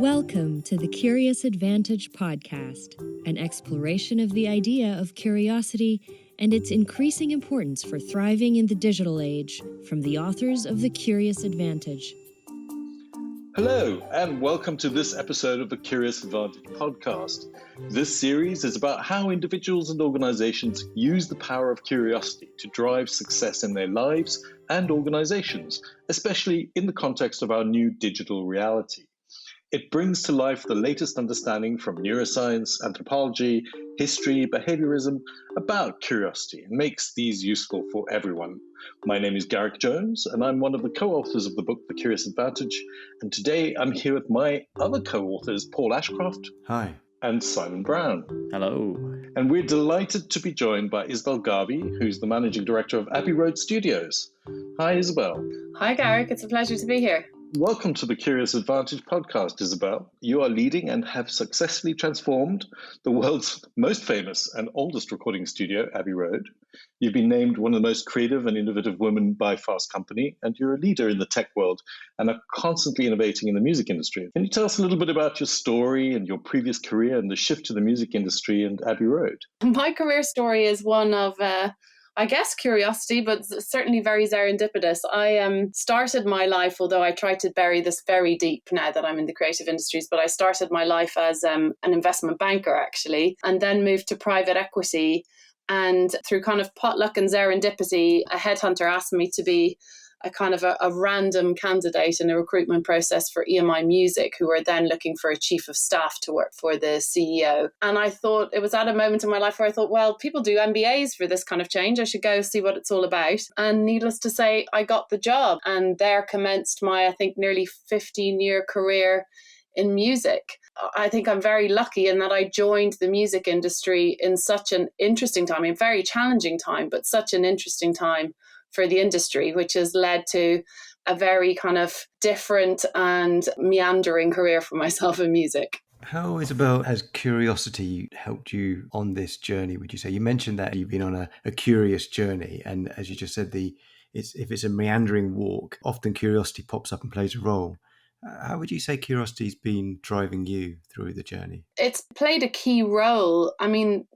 Welcome to the Curious Advantage podcast, an exploration of the idea of curiosity and its increasing importance for thriving in the digital age, from the authors of the Curious Advantage. Hello, and welcome to this episode of the Curious Advantage podcast. This series is about how individuals and organizations use the power of curiosity to drive success in their lives and organizations, especially in the context of our new digital reality. It brings to life the latest understanding from neuroscience, anthropology, history, behaviourism about curiosity and makes these useful for everyone. My name is Garrick Jones, and I'm one of the co-authors of the book, The Curious Advantage. And today I'm here with my other co-authors, Paul Ashcroft. Hi. And Simon Brown. Hello. And we're delighted to be joined by Isabel Garvey, who's the managing director of Abbey Road Studios. Hi, Isabel. Hi, Garrick. It's a pleasure to be here. Welcome to the Curious Advantage podcast, Isabel. You are leading and have successfully transformed the world's most famous and oldest recording studio, Abbey Road. You've been named one of the most creative and innovative women by Fast Company, and you're a leader in the tech world and are constantly innovating in the music industry. Can you tell us a little bit about your story and your previous career and the shift to the music industry and Abbey Road? My career story is one of I guess curiosity, but certainly very serendipitous. I started my life, although I try to bury this very deep now that I'm in the creative industries, but I started my life as an investment banker, actually, and then moved to private equity. And through kind of potluck and serendipity, a headhunter asked me to be a kind of a random candidate in a recruitment process for EMI Music, who were then looking for a chief of staff to work for the CEO. And I thought it was at a moment in my life where I thought, well, people do MBAs for this kind of change. I should go see what it's all about. And needless to say, I got the job. And there commenced my, I think, nearly 15-year career in music. I think I'm very lucky in that I joined the music industry in such an interesting time, a very challenging time, but such an interesting time for the industry, which has led to a very kind of different and meandering career for myself in music. How, Isabel, has curiosity helped you on this journey, would you say? You mentioned that you've been on a curious journey, and as you just said, if it's a meandering walk, often curiosity pops up and plays a role. How would you say curiosity's been driving you through the journey? It's played a key role. I mean,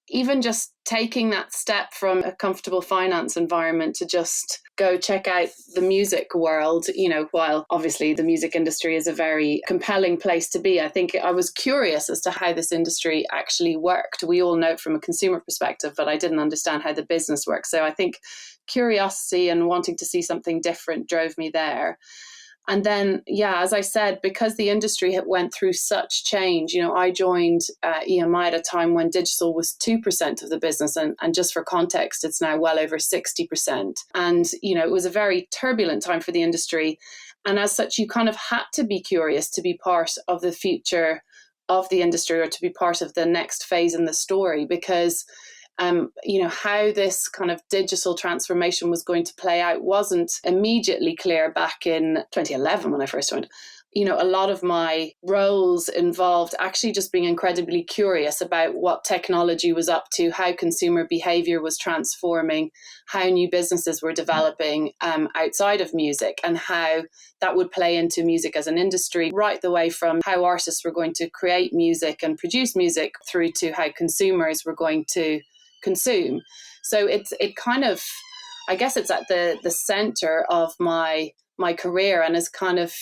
even just taking that step from a comfortable finance environment to just go check out the music world, while obviously the music industry is a very compelling place to be, I think I was curious as to how this industry actually worked. We all know it from a consumer perspective, but I didn't understand how the business works. So I think curiosity and wanting to see something different drove me there. And then, as I said, because the industry had went through such change, I joined EMI at a time when digital was 2% of the business. And just for context, it's now well over 60%. And, it was a very turbulent time for the industry. And as such, you kind of had to be curious to be part of the future of the industry or to be part of the next phase in the story, because how this kind of digital transformation was going to play out wasn't immediately clear back in 2011 when I first joined. A lot of my roles involved actually just being incredibly curious about what technology was up to, how consumer behavior was transforming, how new businesses were developing outside of music, and how that would play into music as an industry, right the way from how artists were going to create music and produce music through to how consumers were going to consume. So it kind of, I guess it's at the center of my career, and is kind of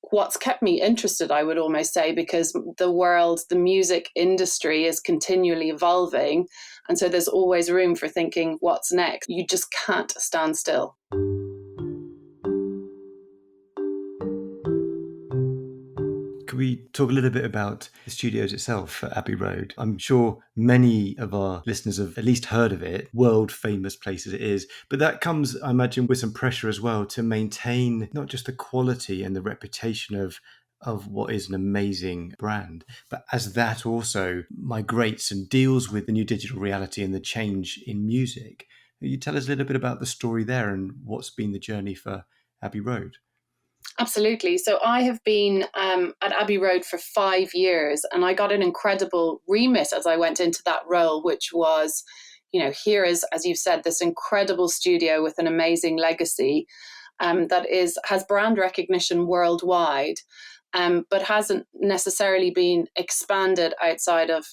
what's kept me interested, I would almost say, because the music industry is continually evolving. And so there's always room for thinking what's next. You just can't stand still. Could we talk a little bit about the studios itself at Abbey Road? I'm sure many of our listeners have at least heard of it, world famous place as it is, but that comes, I imagine, with some pressure as well to maintain not just the quality and the reputation of what is an amazing brand, but as that also migrates and deals with the new digital reality and the change in music. Can you tell us a little bit about the story there and what's been the journey for Abbey Road? Absolutely. So I have been at Abbey Road for 5 years, and I got an incredible remit as I went into that role, which was, here is, as you've said, this incredible studio with an amazing legacy. that has brand recognition worldwide, but hasn't necessarily been expanded outside of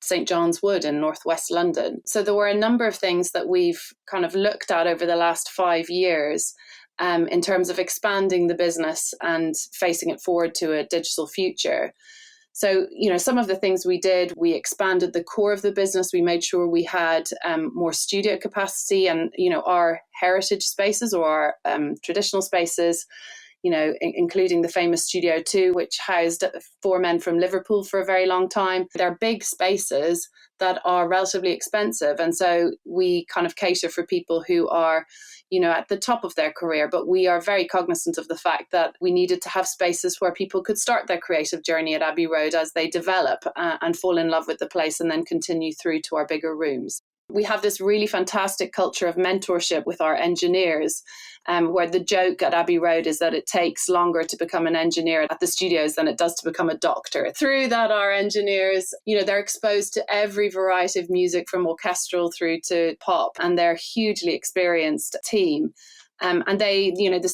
St. John's Wood in northwest London. So there were a number of things that we've kind of looked at over the last 5 years in terms of expanding the business and facing it forward to a digital future. So, some of the things we did, we expanded the core of the business. We made sure we had more studio capacity and, our heritage spaces or our traditional spaces, including the famous Studio 2, which housed 4 men from Liverpool for a very long time. They're big spaces that are relatively expensive. And so we kind of cater for people who are, at the top of their career. But we are very cognizant of the fact that we needed to have spaces where people could start their creative journey at Abbey Road as they develop and fall in love with the place and then continue through to our bigger rooms. We have this really fantastic culture of mentorship with our engineers, where the joke at Abbey Road is that it takes longer to become an engineer at the studios than it does to become a doctor. Through that, our engineers, they're exposed to every variety of music from orchestral through to pop, and they're a hugely experienced team. And they, the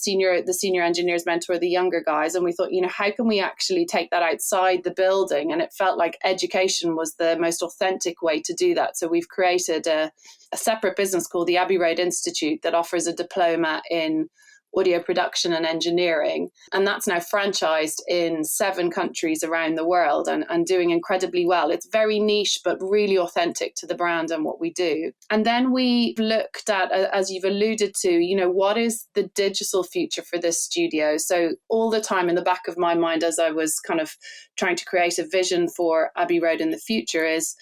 senior engineers mentor the younger guys. And we thought, how can we actually take that outside the building? And it felt like education was the most authentic way to do that. So we've created a separate business called the Abbey Road Institute that offers a diploma in audio production and engineering. And that's now franchised in 7 countries around the world and doing incredibly well. It's very niche, but really authentic to the brand and what we do. And then we looked at, as you've alluded to, what is the digital future for this studio? So all the time in the back of my mind, as I was kind of trying to create a vision for Abbey Road in the future, is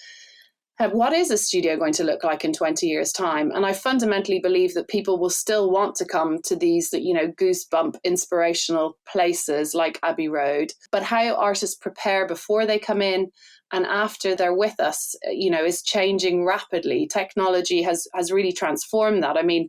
what is a studio going to look like in 20 years' time? And I fundamentally believe that people will still want to come to these, goosebump inspirational places like Abbey Road. But how artists prepare before they come in and after they're with us, is changing rapidly. Technology has really transformed that. I mean,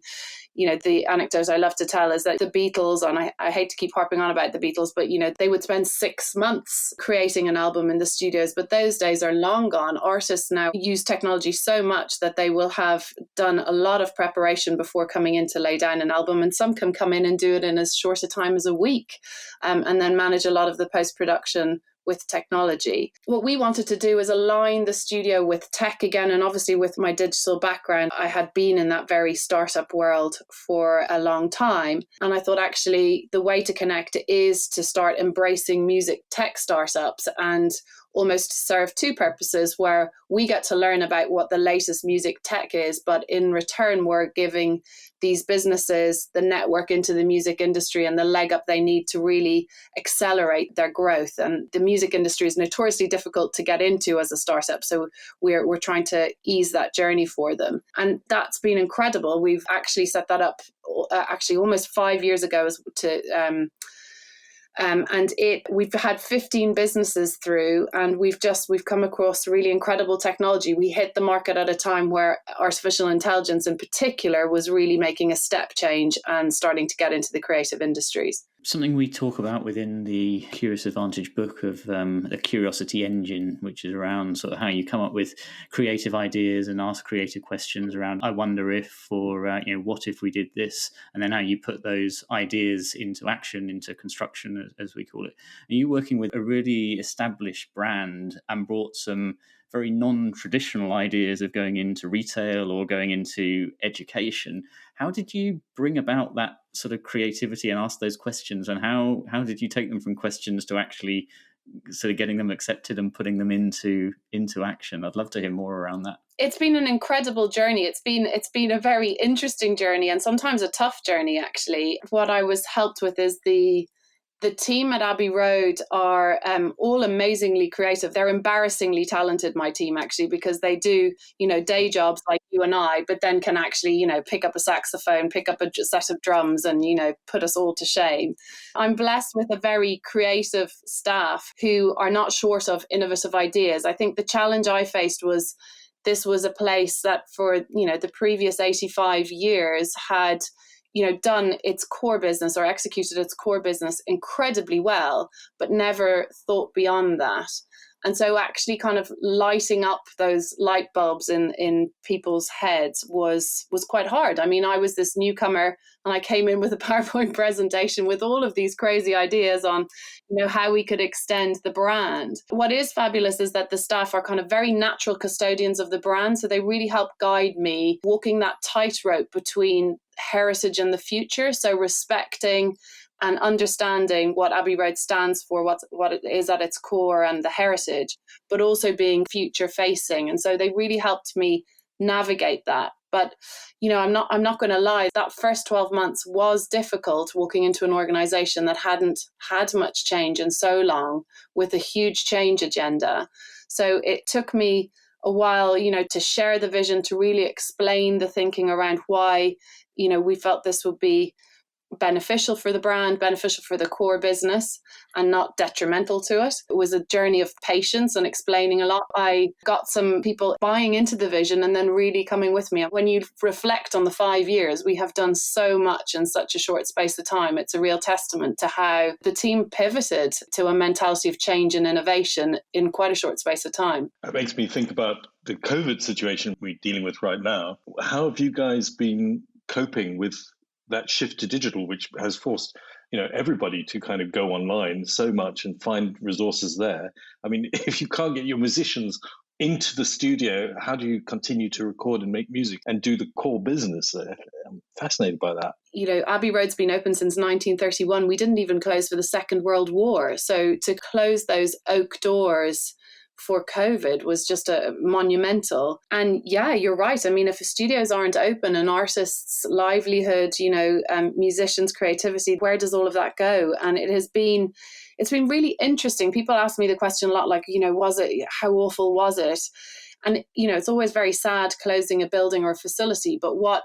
the anecdote I love to tell is that the Beatles, and I hate to keep harping on about the Beatles, but, they would spend 6 months creating an album in the studios, but those days are long gone. Artists now use technology so much that they will have done a lot of preparation before coming in to lay down an album. And some can come in and do it in as short a time as a week, and then manage a lot of the post-production with technology. What we wanted to do is align the studio with tech again. And obviously with my digital background, I had been in that very startup world for a long time. And I thought actually the way to connect is to start embracing music tech startups and almost serve 2 purposes, where we get to learn about what the latest music tech is, but in return, we're giving these businesses the network into the music industry and the leg up they need to really accelerate their growth. And the music industry is notoriously difficult to get into as a startup. So we're trying to ease that journey for them. And that's been incredible. We've actually set that up almost 5 years ago and we've had 15 businesses through, and we've come across really incredible technology. We hit the market at a time where artificial intelligence in particular was really making a step change and starting to get into the creative industries. Something we talk about within the Curious Advantage book of the Curiosity Engine, which is around sort of how you come up with creative ideas and ask creative questions around, I wonder if, or what if we did this, and then how you put those ideas into action, into construction, as we call it. Are you working with a really established brand and brought some very non-traditional ideas of going into retail or going into education? How did you bring about that sort of creativity and ask those questions? And how did you take them from questions to actually sort of getting them accepted and putting them into action? I'd love to hear more around that. It's been an incredible journey. It's been a very interesting journey and sometimes a tough journey, actually. What I was helped with is the team at Abbey Road are all amazingly creative. They're embarrassingly talented, my team, actually, because they do, day jobs like you and I, but then can actually, pick up a saxophone, pick up a set of drums and, put us all to shame. I'm blessed with a very creative staff who are not short of innovative ideas. I think the challenge I faced was this was a place that for, the previous 85 years had done its core business or executed its core business incredibly well, but never thought beyond that. And so actually kind of lighting up those light bulbs in people's heads was quite hard. I mean, I was this newcomer and I came in with a PowerPoint presentation with all of these crazy ideas on, how we could extend the brand. What is fabulous is that the staff are kind of very natural custodians of the brand. So they really help guide me walking that tightrope between heritage and the future. So respecting and understanding what Abbey Road stands for, what it is at its core and the heritage, but also being future facing. And so they really helped me navigate that. But, I'm not going to lie, that first 12 months was difficult walking into an organization that hadn't had much change in so long with a huge change agenda. So it took me a while, to share the vision, to really explain the thinking around why, we felt this would be beneficial for the brand, beneficial for the core business, and not detrimental to it. It was a journey of patience and explaining a lot. I got some people buying into the vision and then really coming with me. When you reflect on the 5 years, we have done so much in such a short space of time. It's a real testament to how the team pivoted to a mentality of change and innovation in quite a short space of time. That makes me think about the COVID situation we're dealing with right now. How have you guys been coping with that shift to digital, which has forced everybody to kind of go online so much and find resources there? I mean, if you can't get your musicians into the studio, how do you continue to record and make music and do the core business there? I'm fascinated by that. Abbey Road's been open since 1931. We didn't even close for the Second World War. So to close those oak doors for COVID was just a monumental. And yeah, you're right. I mean, if studios aren't open and artists' livelihood, musicians' creativity, where does all of that go? And it's been really interesting. People ask me the question a lot, like, how awful was it? And, it's always very sad closing a building or a facility. But what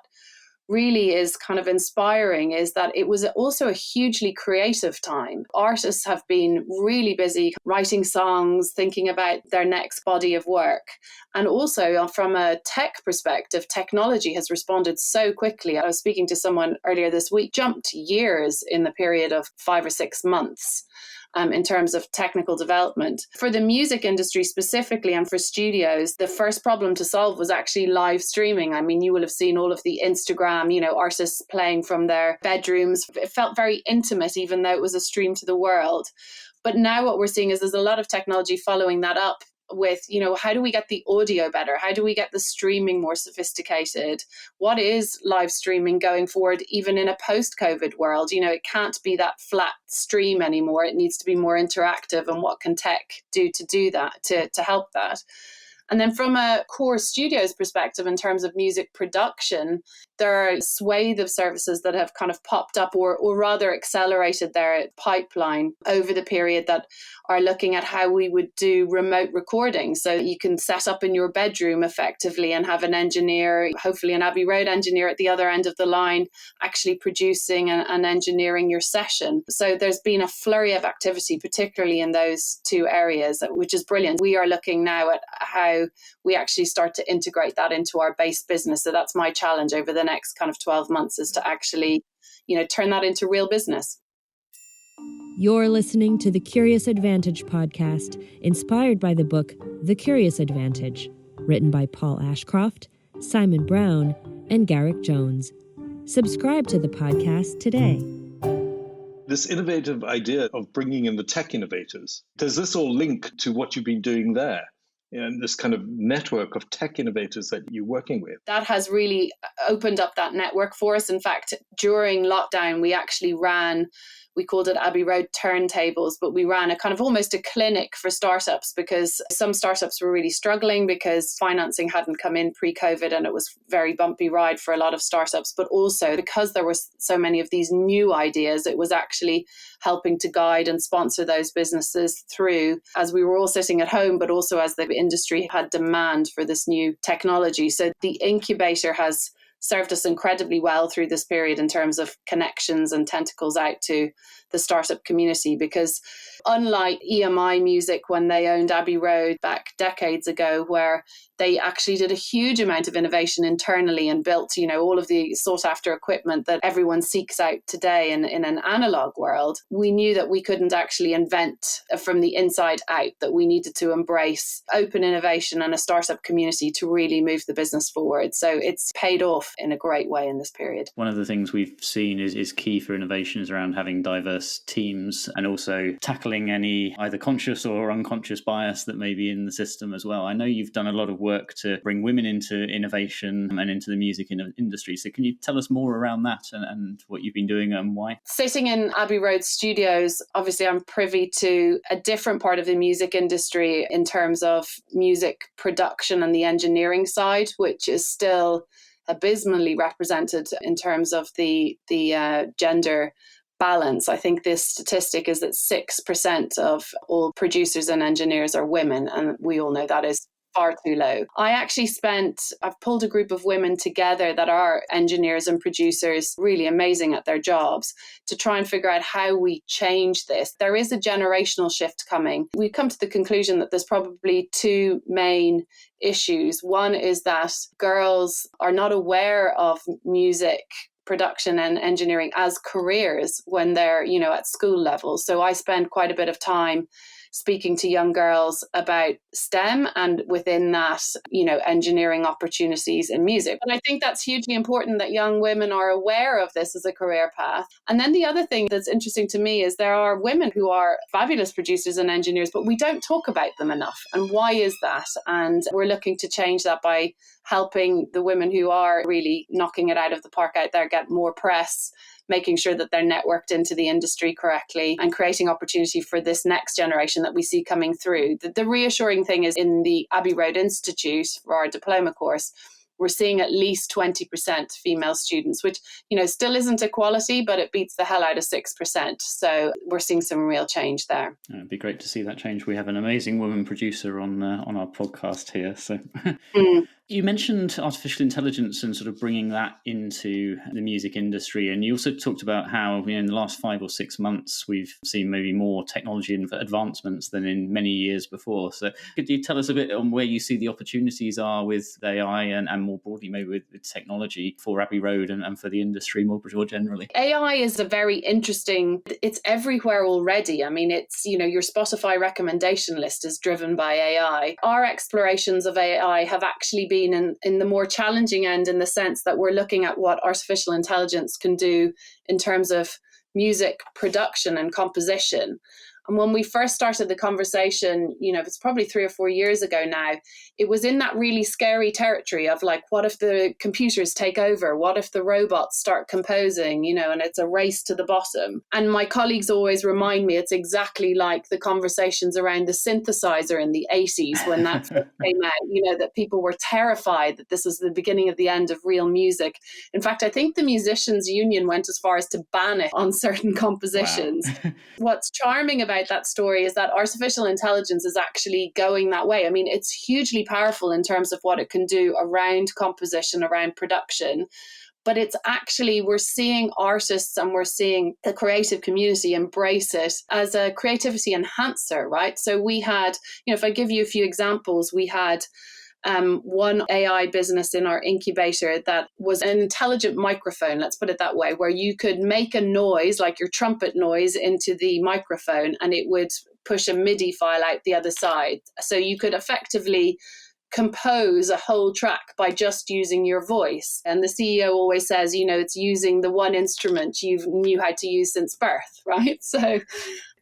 really is kind of inspiring is that it was also a hugely creative time. Artists have been really busy writing songs, thinking about their next body of work. And also from a tech perspective, technology has responded so quickly. I was speaking to someone earlier this week, jumped years in the period of 5 or 6 months. In terms of technical development. For the music industry specifically and for studios, the first problem to solve was actually live streaming. I mean, you will have seen all of the Instagram, artists playing from their bedrooms. It felt very intimate, even though it was a stream to the world. But now what we're seeing is there's a lot of technology following that up with, how do we get the audio better? How do we get the streaming more sophisticated? What is live streaming going forward, even in a post-COVID world? It can't be that flat stream anymore. It needs to be more interactive. And what can tech do that, to help that? And then from a core studios perspective, in terms of music production, there are a swathe of services that have kind of popped up or rather accelerated their pipeline over the period that are looking at how we would do remote recording. So you can set up in your bedroom effectively and have an engineer, hopefully an Abbey Road engineer at the other end of the line, actually producing and engineering your session. So there's been a flurry of activity, particularly in those two areas, which is brilliant. We are looking now at how we actually start to integrate that into our base business. So that's my challenge over the next kind of 12 months is to actually, turn that into real business. You're listening to the Curious Advantage podcast, inspired by the book The Curious Advantage, written by Paul Ashcroft, Simon Brown, and Garrick Jones. Subscribe to the podcast today. This innovative idea of bringing in the tech innovators, does this all link to what you've been doing there? And this kind of network of tech innovators that you're working with? That has really opened up that network for us. In fact, during lockdown, we actually we called it Abbey Road Turntables, but we ran a kind of almost a clinic for startups because some startups were really struggling because financing hadn't come in pre-COVID and it was a very bumpy ride for a lot of startups. But also because there were so many of these new ideas, it was actually helping to guide and sponsor those businesses through as we were all sitting at home, but also as the industry had demand for this new technology. So the incubator has served us incredibly well through this period in terms of connections and tentacles out to the startup community, because unlike EMI Music when they owned Abbey Road back decades ago, where they actually did a huge amount of innovation internally and built, all of the sought after equipment that everyone seeks out today in an analog world, we knew that we couldn't actually invent from the inside out, that we needed to embrace open innovation and a startup community to really move the business forward. So it's paid off in a great way in this period. One of the things we've seen is key for innovation is around having diverse teams and also tackling any either conscious or unconscious bias that may be in the system as well. I know you've done a lot of work to bring women into innovation and into the music industry. So can you tell us more around that and what you've been doing and why? Sitting in Abbey Road studios, obviously I'm privy to a different part of the music industry in terms of music production and the engineering side, which is still abysmally represented in terms of the gender balance. I think this statistic is that 6% of all producers and engineers are women, and we all know that is far too low. I've pulled a group of women together that are engineers and producers, really amazing at their jobs, to try and figure out how we change this. There is a generational shift coming. We've come to the conclusion that there's probably two main issues. One is that girls are not aware of music production and engineering as careers when they're, at school level. So I spend quite a bit of time speaking to young girls about STEM and within that, engineering opportunities in music. And I think that's hugely important that young women are aware of this as a career path. And then the other thing that's interesting to me is there are women who are fabulous producers and engineers, but we don't talk about them enough. And why is that? And we're looking to change that by helping the women who are really knocking it out of the park out there get more press, making sure that they're networked into the industry correctly and creating opportunity for this next generation that we see coming through. The reassuring thing is in the Abbey Road Institute for our diploma course, we're seeing at least 20% female students, which, still isn't equality, but it beats the hell out of 6%. So we're seeing some real change there. It'd be great to see that change. We have an amazing woman producer on our podcast here. So You mentioned artificial intelligence and sort of bringing that into the music industry. And you also talked about how in the last 5 or 6 months, we've seen maybe more technology advancements than in many years before. So could you tell us a bit on where you see the opportunities are with AI and more broadly maybe with technology for Abbey Road and for the industry more generally? AI is a very interesting, it's everywhere already. I mean, it's, your Spotify recommendation list is driven by AI. Our explorations of AI have actually been in the more challenging end, in the sense that we're looking at what artificial intelligence can do in terms of music production and composition. And when we first started the conversation, it's probably 3 or 4 years ago now, it was in that really scary territory of like, what if the computers take over? What if the robots start composing, and it's a race to the bottom? And my colleagues always remind me it's exactly like the conversations around the synthesizer in the 80s when that first came out, that people were terrified that this was the beginning of the end of real music. In fact, I think the Musicians Union went as far as to ban it on certain compositions. Wow. What's charming about that story is that artificial intelligence is actually going that way. I mean, it's hugely powerful in terms of what it can do around composition, around production. But it's actually, we're seeing artists and we're seeing the creative community embrace it as a creativity enhancer, right? So we had, if I give you a few examples, we had one AI business in our incubator that was an intelligent microphone, let's put it that way, where you could make a noise like your trumpet noise into the microphone and it would push a MIDI file out the other side. So you could effectively compose a whole track by just using your voice. And the CEO always says, it's using the one instrument you knew how to use since birth, right? So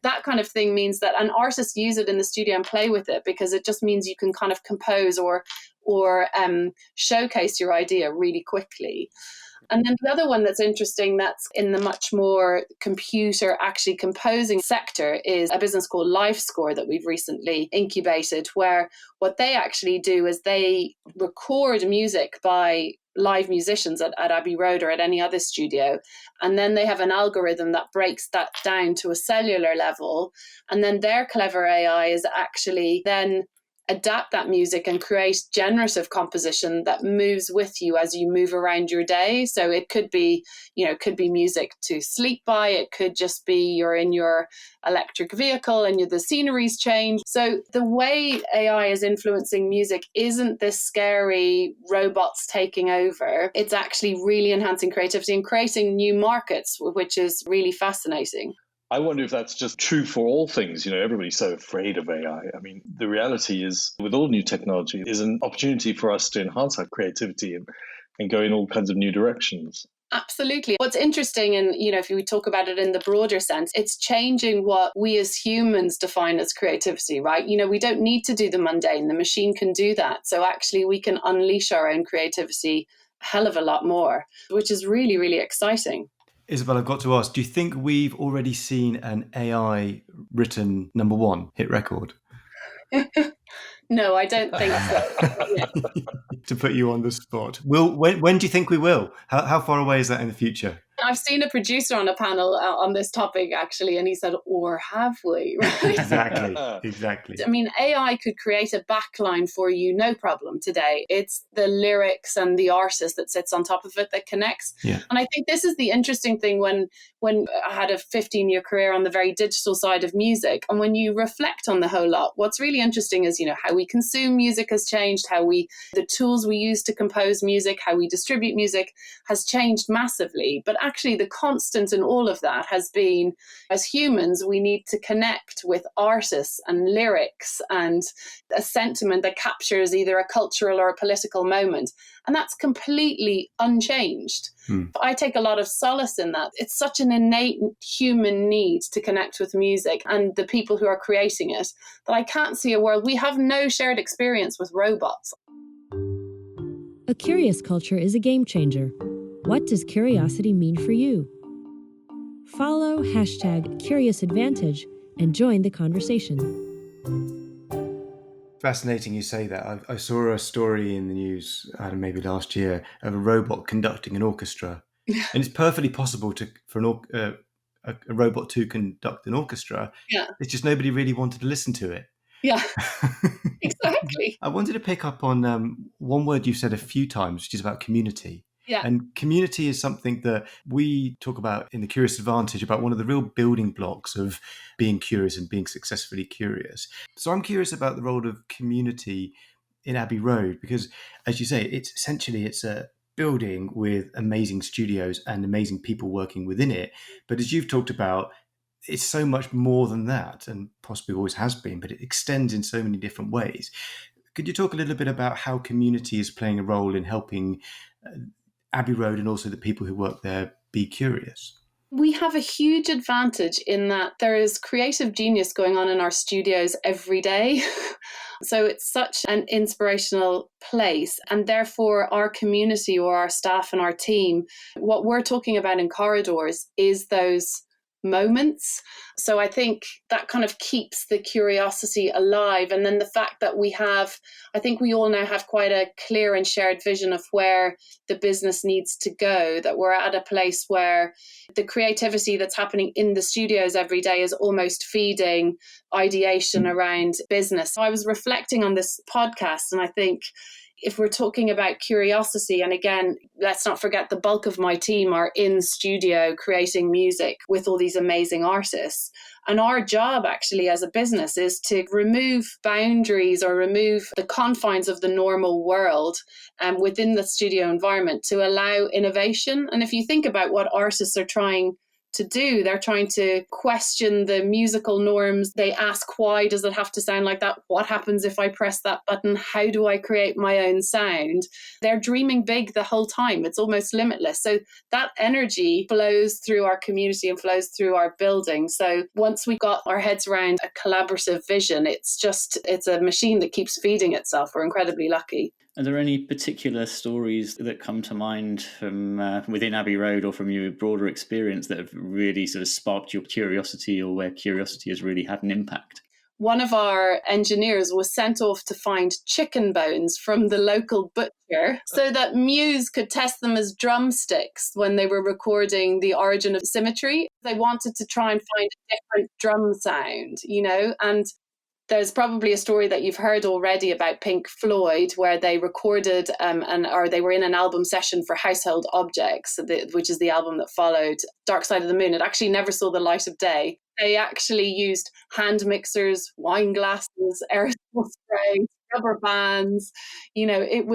that kind of thing means that an artist use it in the studio and play with it, because it just means you can kind of compose or showcase your idea really quickly. And then the other one that's interesting, that's in the much more computer actually composing sector, is a business called LifeScore that we've recently incubated, where what they actually do is they record music by live musicians at Abbey Road or at any other studio. And then they have an algorithm that breaks that down to a cellular level. And then their clever AI is actually then adapt that music and create generative composition that moves with you as you move around your day. So it could be, could be music to sleep by. It could just be you're in your electric vehicle and the scenery's change. So the way AI is influencing music isn't this scary robots taking over. It's actually really enhancing creativity and creating new markets, which is really fascinating. I wonder if that's just true for all things. Everybody's so afraid of AI. I mean, the reality is, with all new technology, is an opportunity for us to enhance our creativity and go in all kinds of new directions. Absolutely. What's interesting, and if we talk about it in the broader sense, it's changing what we as humans define as creativity, right? We don't need to do the mundane. The machine can do that. So actually, we can unleash our own creativity a hell of a lot more, which is really, really exciting. Isabel, I've got to ask, do you think we've already seen an AI written number one hit record? No, I don't think so. To put you on the spot. When do you think we will? How far away is that in the future? I've seen a producer on a panel on this topic, actually, and he said, or have we? Right? Exactly. I mean, AI could create a backline for you, no problem today. It's the lyrics and the artist that sits on top of it that connects. Yeah. And I think this is the interesting thing when I had a 15-year career on the very digital side of music. And when you reflect on the whole lot, what's really interesting is, how we consume music has changed, the tools we use to compose music, how we distribute music has changed massively. But actually, the constant in all of that has been, as humans, we need to connect with artists and lyrics and a sentiment that captures either a cultural or a political moment. And that's completely unchanged. I take a lot of solace in that. It's such an innate human need to connect with music and the people who are creating it that I can't see a world. We have no shared experience with robots. A curious culture is a game changer. What does curiosity mean for you? Follow #CuriousAdvantage and join the conversation. Fascinating you say that. I saw a story in the news, maybe last year, of a robot conducting an orchestra. And it's perfectly possible for a robot to conduct an orchestra. Yeah. It's just nobody really wanted to listen to it. Yeah, exactly. I wanted to pick up on one word you've said a few times, which is about community. Yeah. And community is something that we talk about in the Curious Advantage, about one of the real building blocks of being curious and being successfully curious. So I'm curious about the role of community in Abbey Road, because as you say, it's a building with amazing studios and amazing people working within it. But as you've talked about, it's so much more than that, and possibly always has been, but it extends in so many different ways. Could you talk a little bit about how community is playing a role in helping Abbey Road and also the people who work there be curious? We have a huge advantage in that there is creative genius going on in our studios every day. So it's such an inspirational place. And therefore, our community or our staff and our team, what we're talking about in Corridors is those moments. So I think that kind of keeps the curiosity alive. And then the fact that I think we all now have quite a clear and shared vision of where the business needs to go, that we're at a place where the creativity that's happening in the studios every day is almost feeding ideation around business. So I was reflecting on this podcast, and I think if we're talking about curiosity, and again, let's not forget the bulk of my team are in studio creating music with all these amazing artists. And our job actually as a business is to remove boundaries or remove the confines of the normal world within the studio environment to allow innovation. And if you think about what artists are trying to do, they're trying to question the musical norms. They ask, why does it have to sound like that? What happens if I press that button? How do I create my own sound? They're dreaming big the whole time. It's almost limitless. So that energy flows through our community and flows through our building. So once we got our heads around a collaborative vision, it's a machine that keeps feeding itself. We're incredibly lucky. Are there any particular stories that come to mind from within Abbey Road or from your broader experience that have really sort of sparked your curiosity, or where curiosity has really had an impact? One of our engineers was sent off to find chicken bones from the local butcher so that Muse could test them as drumsticks when they were recording The Origin of Symmetry. They wanted to try and find a different drum sound, and There's probably a story that you've heard already about Pink Floyd, where they recorded or they were in an album session for Household Objects, which is the album that followed Dark Side of the Moon. It actually never saw the light of day. They actually used hand mixers, wine glasses, aerosol spray, rubber bands. It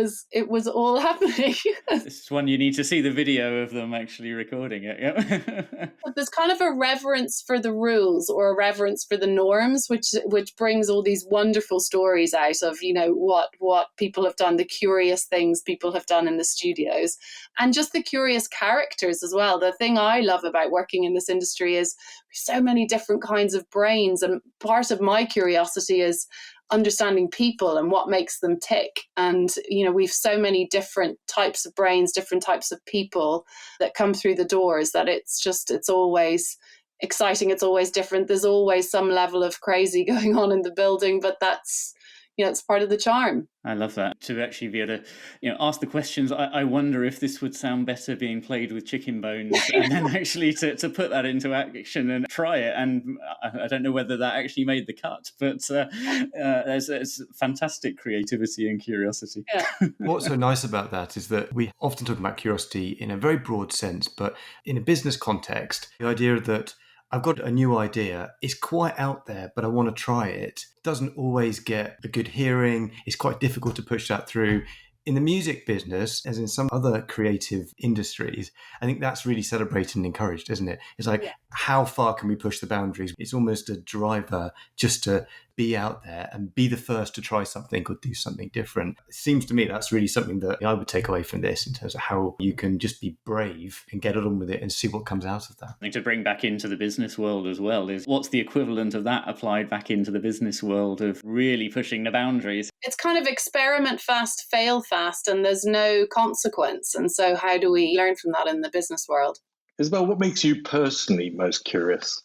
was all happening. This is one you need to see the video of them actually recording it. Yeah. There's kind of a reverence for the rules, or a reverence for the norms, which brings all these wonderful stories out of what people have done, the curious things people have done in the studios, and just the curious characters as well. The thing I love about working in this industry is so many different kinds of brains, and part of my curiosity is understanding people and what makes them tick. And we've so many different types of brains, different types of people that come through the doors, that it's always exciting, it's always different, there's always some level of crazy going on in the building, but that's it's part of the charm. I love that, to actually be able to ask the questions. I wonder if this would sound better being played with chicken bones, and then actually to put that into action and try it. And I don't know whether that actually made the cut, but there's fantastic creativity and curiosity. Yeah. What's so nice about that is that we often talk about curiosity in a very broad sense, but in a business context, the idea that I've got a new idea, it's quite out there, but I want to try it, doesn't always get a good hearing. It's quite difficult to push that through. In the music business, as in some other creative industries, I think that's really celebrated and encouraged, isn't it? It's like, how far can we push the boundaries? It's almost a driver just to be out there and be the first to try something or do something different. It seems to me that's really something that I would take away from this, in terms of how you can just be brave and get on with it and see what comes out of that. I think to bring back into the business world as well is, what's the equivalent of that applied back into the business world of really pushing the boundaries? It's kind of experiment fast, fail fast, and there's no consequence. And so how do we learn from that in the business world? Isabel, what makes you personally most curious?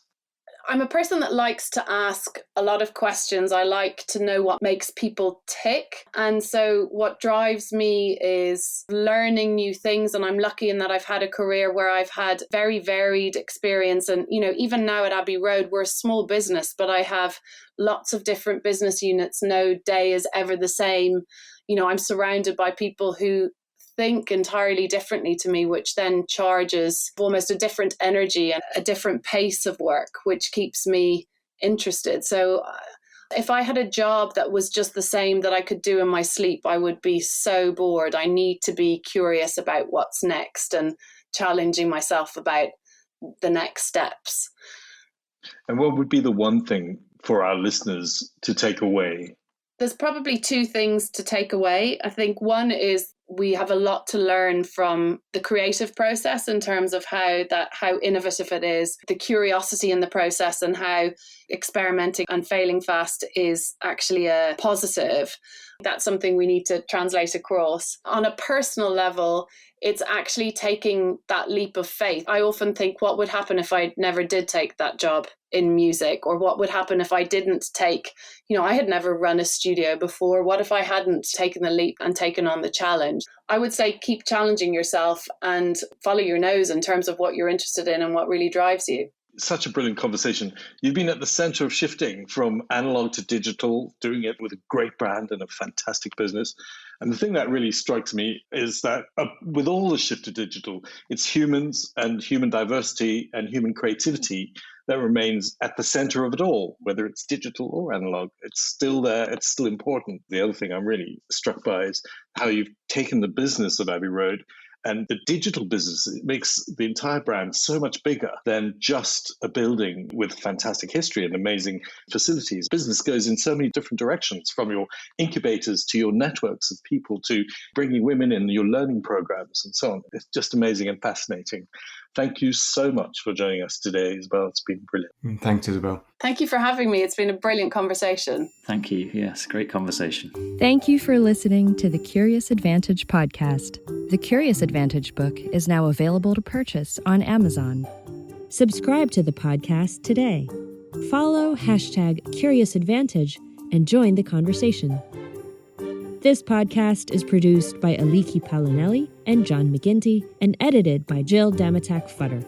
I'm a person that likes to ask a lot of questions. I like to know what makes people tick. And so what drives me is learning new things. And I'm lucky in that I've had a career where I've had very varied experience. And, even now at Abbey Road, we're a small business, but I have lots of different business units. No day is ever the same. I'm surrounded by people who think entirely differently to me, which then charges almost a different energy and a different pace of work, which keeps me interested. So if I had a job that was just the same that I could do in my sleep, I would be so bored. I need to be curious about what's next and challenging myself about the next steps. And what would be the one thing for our listeners to take away? There's probably two things to take away. I think one is we have a lot to learn from the creative process in terms of how innovative it is, the curiosity in the process, and how experimenting and failing fast is actually a positive. That's something we need to translate across. On a personal level, it's actually taking that leap of faith. I often think, what would happen if I never did take that job in music? Or what would happen if I didn't take, I had never run a studio before. What if I hadn't taken the leap and taken on the challenge? I would say keep challenging yourself and follow your nose in terms of what you're interested in and what really drives you. Such a brilliant conversation. You've been at the center of shifting from analog to digital, doing it with a great brand and a fantastic business. And the thing that really strikes me is that with all the shift to digital, it's humans and human diversity and human creativity that remains at the center of it all, whether it's digital or analog. It's still there. It's still important. The other thing I'm really struck by is how you've taken the business of Abbey Road and the digital business. It makes the entire brand so much bigger than just a building with fantastic history and amazing facilities. Business goes in so many different directions, from your incubators to your networks of people to bringing women in, your learning programs and so on. It's just amazing and fascinating. Thank you so much for joining us today, Isabel. It's been brilliant. Thanks, Isabel. Thank you for having me. It's been a brilliant conversation. Thank you. Yes, great conversation. Thank you for listening to the Curious Advantage podcast. The Curious Advantage book is now available to purchase on Amazon. Subscribe to the podcast today. Follow #CuriousAdvantage and join the conversation. This podcast is produced by Aliki Palinelli and John McGinty and edited by Jill Damatak-Futter.